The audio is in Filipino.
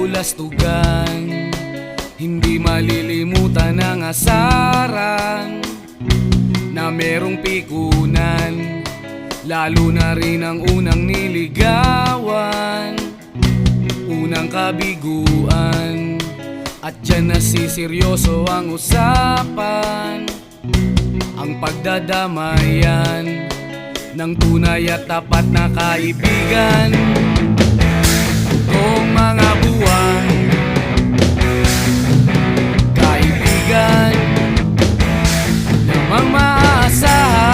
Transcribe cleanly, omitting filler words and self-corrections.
kabulastugan, hindi malilimutan ang asaran na merong pikunan, lalo na rin ang unang niligawan, unang kabiguan. At dyan nasiseryoso ang usapan, ang pagdadamayan ng tunay at tapat na kaibigan. Kung mga buwan, kaibigan namang maaasahan.